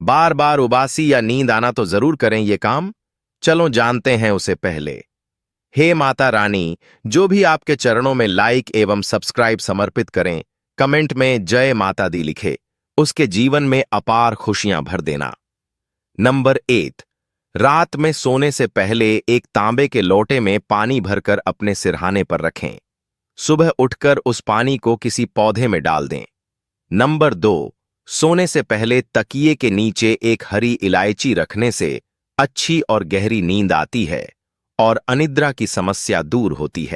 बार बार उबासी या नींद आना तो जरूर करें ये काम। चलो जानते हैं उसे पहले। हे माता रानी, जो भी आपके चरणों में लाइक एवं सब्सक्राइब समर्पित करें, कमेंट में जय माता दी लिखे, उसके जीवन में अपार खुशियां भर देना। नंबर 8, रात में सोने से पहले एक तांबे के लोटे में पानी भरकर अपने सिरहाने पर रखें। सुबह उठकर उस पानी को किसी पौधे में डाल दें। नंबर 2, सोने से पहले तकिए के नीचे एक हरी इलायची रखने से अच्छी और गहरी नींद आती है और अनिद्रा की समस्या दूर होती है।